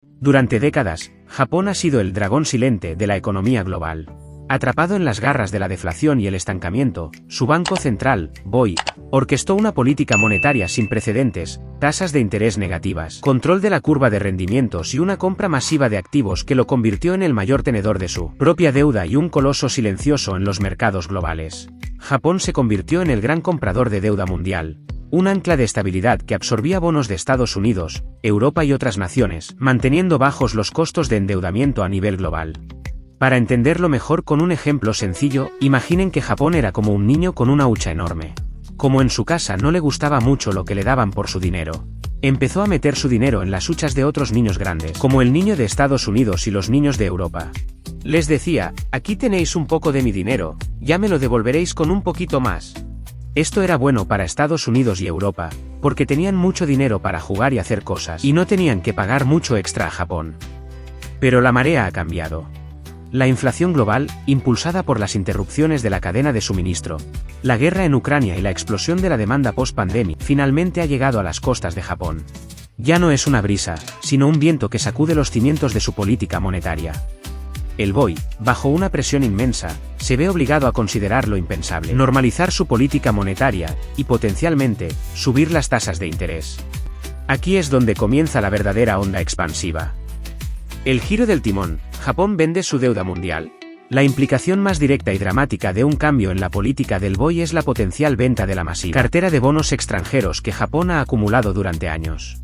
Durante décadas, Japón ha sido el dragón silente de la economía global. Atrapado en las garras de la deflación y el estancamiento, su banco central, BOI, orquestó una política monetaria sin precedentes, tasas de interés negativas, control de la curva de rendimientos y una compra masiva de activos que lo convirtió en el mayor tenedor de su propia deuda y un coloso silencioso en los mercados globales. Japón se convirtió en el gran comprador de deuda mundial, un ancla de estabilidad que absorbía bonos de Estados Unidos, Europa y otras naciones, manteniendo bajos los costos de endeudamiento a nivel global. Para entenderlo mejor con un ejemplo sencillo, imaginen que Japón era como un niño con una hucha enorme. Como en su casa no le gustaba mucho lo que le daban por su dinero, empezó a meter su dinero en las huchas de otros niños grandes, como el niño de Estados Unidos y los niños de Europa. Les decía, aquí tenéis un poco de mi dinero, ya me lo devolveréis con un poquito más. Esto era bueno para Estados Unidos y Europa, porque tenían mucho dinero para jugar y hacer cosas, y no tenían que pagar mucho extra a Japón. Pero la marea ha cambiado. La inflación global, impulsada por las interrupciones de la cadena de suministro, la guerra en Ucrania y la explosión de la demanda post-pandemia, finalmente ha llegado a las costas de Japón. Ya no es una brisa, sino un viento que sacude los cimientos de su política monetaria. El BOI, bajo una presión inmensa, se ve obligado a considerar lo impensable, normalizar su política monetaria, y potencialmente, subir las tasas de interés. Aquí es donde comienza la verdadera onda expansiva. El giro del timón, Japón vende su deuda mundial. La implicación más directa y dramática de un cambio en la política del BOI es la potencial venta de la masiva cartera de bonos extranjeros que Japón ha acumulado durante años.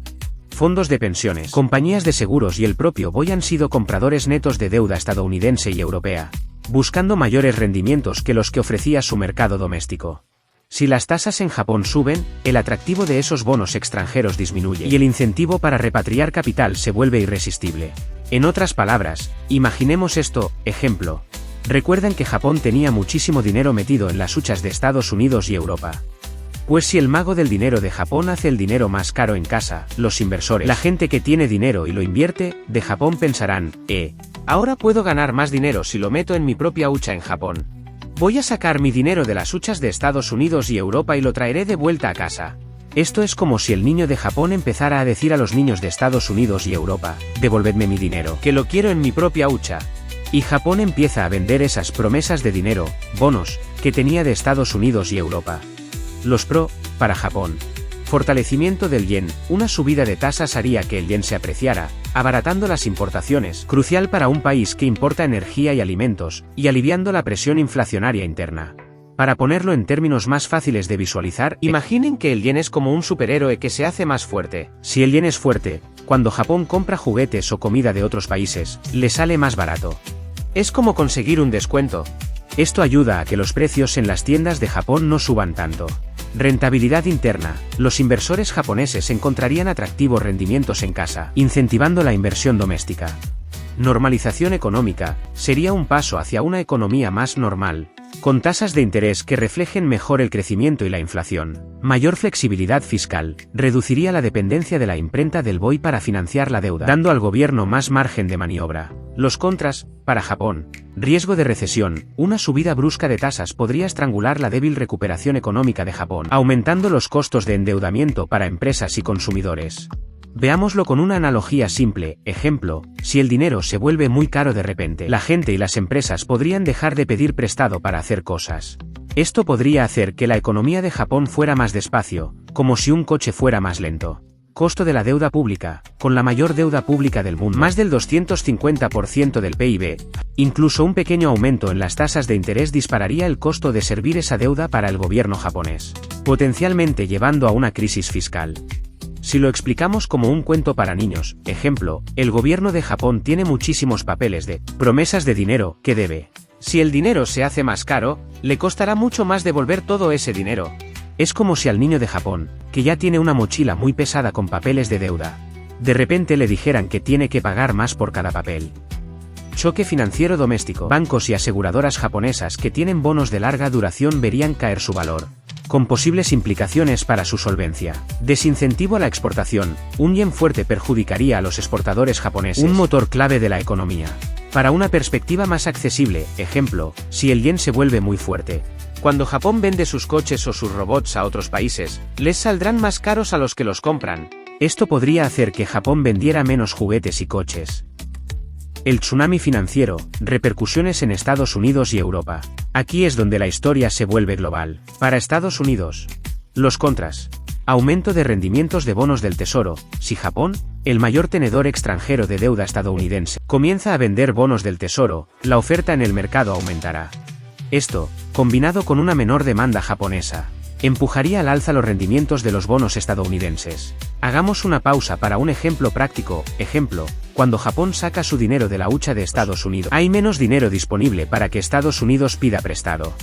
Fondos de pensiones, compañías de seguros y el propio BOI han sido compradores netos de deuda estadounidense y europea, buscando mayores rendimientos que los que ofrecía su mercado doméstico. Si las tasas en Japón suben, el atractivo de esos bonos extranjeros disminuye y el incentivo para repatriar capital se vuelve irresistible. En otras palabras, imaginemos esto, ejemplo. Recuerdan que Japón tenía muchísimo dinero metido en las huchas de Estados Unidos y Europa. Pues si el mago del dinero de Japón hace el dinero más caro en casa, los inversores, la gente que tiene dinero y lo invierte, de Japón pensarán, ahora puedo ganar más dinero si lo meto en mi propia hucha en Japón. Voy a sacar mi dinero de las huchas de Estados Unidos y Europa y lo traeré de vuelta a casa. Esto es como si el niño de Japón empezara a decir a los niños de Estados Unidos y Europa, devolvedme mi dinero, que lo quiero en mi propia hucha. Y Japón empieza a vender esas promesas de dinero, bonos, que tenía de Estados Unidos y Europa. Los para Japón. Fortalecimiento del yen, una subida de tasas haría que el yen se apreciara, abaratando las importaciones, crucial para un país que importa energía y alimentos, y aliviando la presión inflacionaria interna. Para ponerlo en términos más fáciles de visualizar, imaginen que el yen es como un superhéroe que se hace más fuerte. Si el yen es fuerte, cuando Japón compra juguetes o comida de otros países, le sale más barato. Es como conseguir un descuento. Esto ayuda a que los precios en las tiendas de Japón no suban tanto. Rentabilidad interna. Los inversores japoneses encontrarían atractivos rendimientos en casa, incentivando la inversión doméstica. Normalización económica. Sería un paso hacia una economía más normal, con tasas de interés que reflejen mejor el crecimiento y la inflación. Mayor flexibilidad fiscal. Reduciría la dependencia de la imprenta del BOI para financiar la deuda, dando al gobierno más margen de maniobra. Los contras, para Japón. Riesgo de recesión. Una subida brusca de tasas podría estrangular la débil recuperación económica de Japón, aumentando los costos de endeudamiento para empresas y consumidores. Veámoslo con una analogía simple, ejemplo, si el dinero se vuelve muy caro de repente, la gente y las empresas podrían dejar de pedir prestado para hacer cosas. Esto podría hacer que la economía de Japón fuera más despacio, como si un coche fuera más lento. Costo de la deuda pública. Con la mayor deuda pública del mundo, más del 250% del PIB, incluso un pequeño aumento en las tasas de interés dispararía el costo de servir esa deuda para el gobierno japonés, potencialmente llevando a una crisis fiscal. Si lo explicamos como un cuento para niños, ejemplo, el gobierno de Japón tiene muchísimos papeles de promesas de dinero que debe. Si el dinero se hace más caro, le costará mucho más devolver todo ese dinero. Es como si al niño de Japón, que ya tiene una mochila muy pesada con papeles de deuda, de repente le dijeran que tiene que pagar más por cada papel. Choque financiero doméstico. Bancos y aseguradoras japonesas que tienen bonos de larga duración verían caer su valor, con posibles implicaciones para su solvencia. Desincentivo a la exportación. Un yen fuerte perjudicaría a los exportadores japoneses, un motor clave de la economía. Para una perspectiva más accesible, ejemplo, si el yen se vuelve muy fuerte, cuando Japón vende sus coches o sus robots a otros países, les saldrán más caros a los que los compran. Esto podría hacer que Japón vendiera menos juguetes y coches. El tsunami financiero, repercusiones en Estados Unidos y Europa. Aquí es donde la historia se vuelve global. Para Estados Unidos, los contras. Aumento de rendimientos de bonos del Tesoro. Si Japón, el mayor tenedor extranjero de deuda estadounidense, comienza a vender bonos del Tesoro, la oferta en el mercado aumentará. Esto, combinado con una menor demanda japonesa, empujaría al alza los rendimientos de los bonos estadounidenses. Hagamos una pausa para un ejemplo práctico. Ejemplo, cuando Japón saca su dinero de la hucha de Estados Unidos, hay menos dinero disponible para que Estados Unidos pida prestado.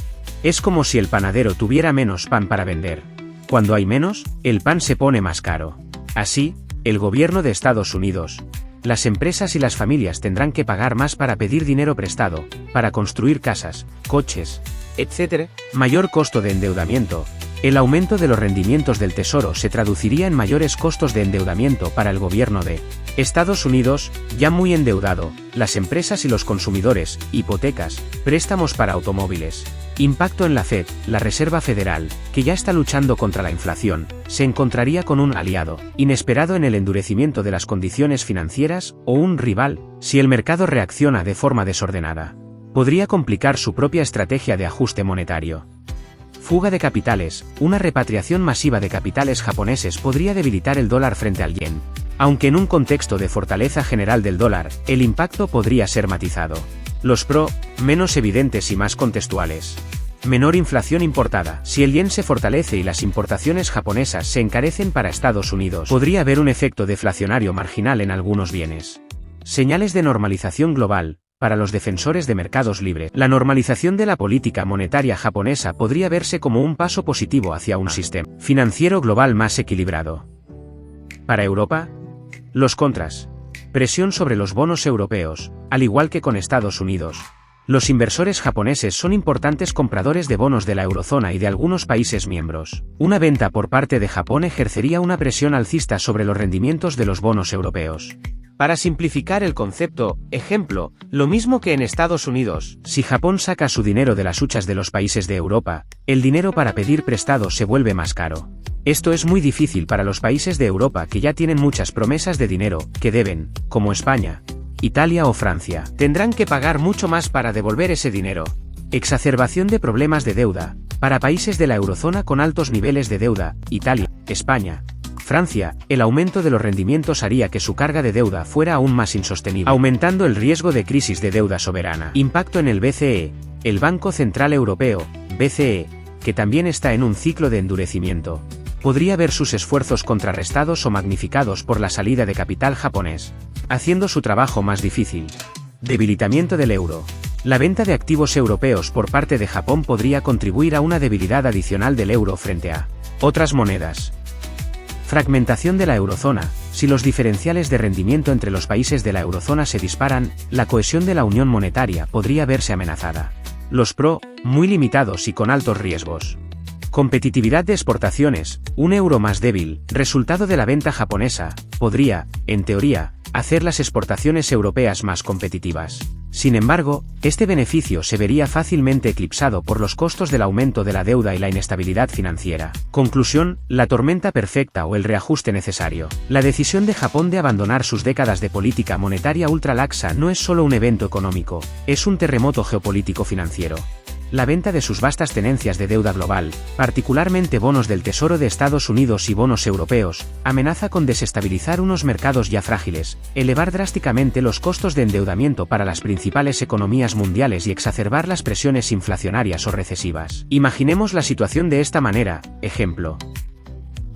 Es como si el panadero tuviera menos pan para vender. Cuando hay menos, el pan se pone más caro. Así, el gobierno de Estados Unidos, las empresas y las familias tendrán que pagar más para pedir dinero prestado, para construir casas, coches, etc. Mayor costo de endeudamiento. El aumento de los rendimientos del Tesoro se traduciría en mayores costos de endeudamiento para el gobierno de Estados Unidos, ya muy endeudado, las empresas y los consumidores, hipotecas, préstamos para automóviles. Impacto en la Fed, la Reserva Federal, que ya está luchando contra la inflación, se encontraría con un aliado inesperado en el endurecimiento de las condiciones financieras, o un rival, si el mercado reacciona de forma desordenada. Podría complicar su propia estrategia de ajuste monetario. Fuga de capitales. Una repatriación masiva de capitales japoneses podría debilitar el dólar frente al yen. Aunque en un contexto de fortaleza general del dólar, el impacto podría ser matizado. Los pro, menos evidentes y más contextuales. Menor inflación importada. Si el yen se fortalece y las importaciones japonesas se encarecen para Estados Unidos, podría haber un efecto deflacionario marginal en algunos bienes. Señales de normalización global. Para los defensores de mercados libres, la normalización de la política monetaria japonesa podría verse como un paso positivo hacia un sistema financiero global más equilibrado. Para Europa, los contras. Presión sobre los bonos europeos, al igual que con Estados Unidos. Los inversores japoneses son importantes compradores de bonos de la eurozona y de algunos países miembros. Una venta por parte de Japón ejercería una presión alcista sobre los rendimientos de los bonos europeos. Para simplificar el concepto, ejemplo, lo mismo que en Estados Unidos, si Japón saca su dinero de las huchas de los países de Europa, el dinero para pedir prestado se vuelve más caro. Esto es muy difícil para los países de Europa que ya tienen muchas promesas de dinero, que deben, como España, Italia o Francia. Tendrán que pagar mucho más para devolver ese dinero. Exacerbación de problemas de deuda. Para países de la eurozona con altos niveles de deuda, Italia, España, Francia, el aumento de los rendimientos haría que su carga de deuda fuera aún más insostenible, aumentando el riesgo de crisis de deuda soberana. Impacto en el BCE, el Banco Central Europeo, BCE, que también está en un ciclo de endurecimiento. Podría ver sus esfuerzos contrarrestados o magnificados por la salida de capital japonés, haciendo su trabajo más difícil. Debilitamiento del euro. La venta de activos europeos por parte de Japón podría contribuir a una debilidad adicional del euro frente a otras monedas. Fragmentación de la eurozona. Si los diferenciales de rendimiento entre los países de la eurozona se disparan, la cohesión de la unión monetaria podría verse amenazada. Los pro, muy limitados y con altos riesgos. Competitividad de exportaciones. Un euro más débil, resultado de la venta japonesa, podría, en teoría, hacer las exportaciones europeas más competitivas. Sin embargo, este beneficio se vería fácilmente eclipsado por los costos del aumento de la deuda y la inestabilidad financiera. Conclusión, la tormenta perfecta o el reajuste necesario. La decisión de Japón de abandonar sus décadas de política monetaria ultralaxa no es solo un evento económico, es un terremoto geopolítico financiero. La venta de sus vastas tenencias de deuda global, particularmente bonos del Tesoro de Estados Unidos y bonos europeos, amenaza con desestabilizar unos mercados ya frágiles, elevar drásticamente los costos de endeudamiento para las principales economías mundiales y exacerbar las presiones inflacionarias o recesivas. Imaginemos la situación de esta manera, ejemplo.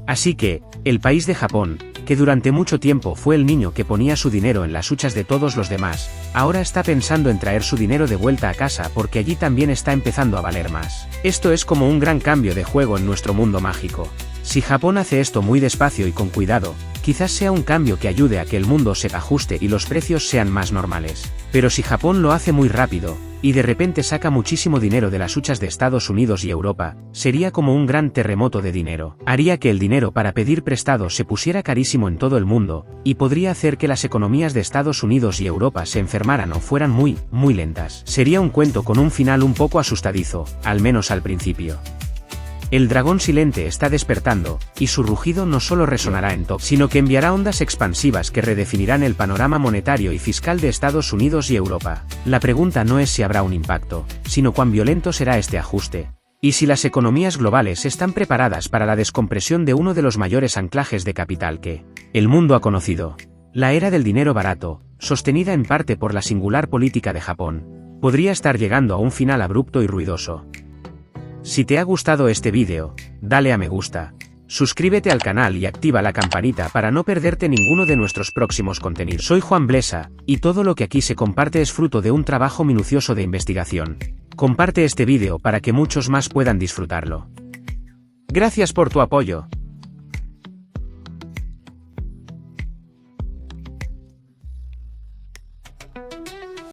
Así que, el país de Japón, que durante mucho tiempo fue el niño que ponía su dinero en las huchas de todos los demás, ahora está pensando en traer su dinero de vuelta a casa porque allí también está empezando a valer más. Esto es como un gran cambio de juego en nuestro mundo mágico. Si Japón hace esto muy despacio y con cuidado, quizás sea un cambio que ayude a que el mundo se ajuste y los precios sean más normales. Pero si Japón lo hace muy rápido, y de repente saca muchísimo dinero de las huchas de Estados Unidos y Europa, sería como un gran terremoto de dinero. Haría que el dinero para pedir prestado se pusiera carísimo en todo el mundo, y podría hacer que las economías de Estados Unidos y Europa se enfermaran o fueran muy lentas. Sería un cuento con un final un poco asustadizo, al menos al principio. El dragón silente está despertando, y su rugido no solo resonará en Tokio, sino que enviará ondas expansivas que redefinirán el panorama monetario y fiscal de Estados Unidos y Europa. La pregunta no es si habrá un impacto, sino cuán violento será este ajuste, y si las economías globales están preparadas para la descompresión de uno de los mayores anclajes de capital que el mundo ha conocido. La era del dinero barato, sostenida en parte por la singular política de Japón, podría estar llegando a un final abrupto y ruidoso. Si te ha gustado este vídeo, dale a me gusta, suscríbete al canal y activa la campanita para no perderte ninguno de nuestros próximos contenidos. Soy Juan Blesa, y todo lo que aquí se comparte es fruto de un trabajo minucioso de investigación. Comparte este vídeo para que muchos más puedan disfrutarlo. Gracias por tu apoyo.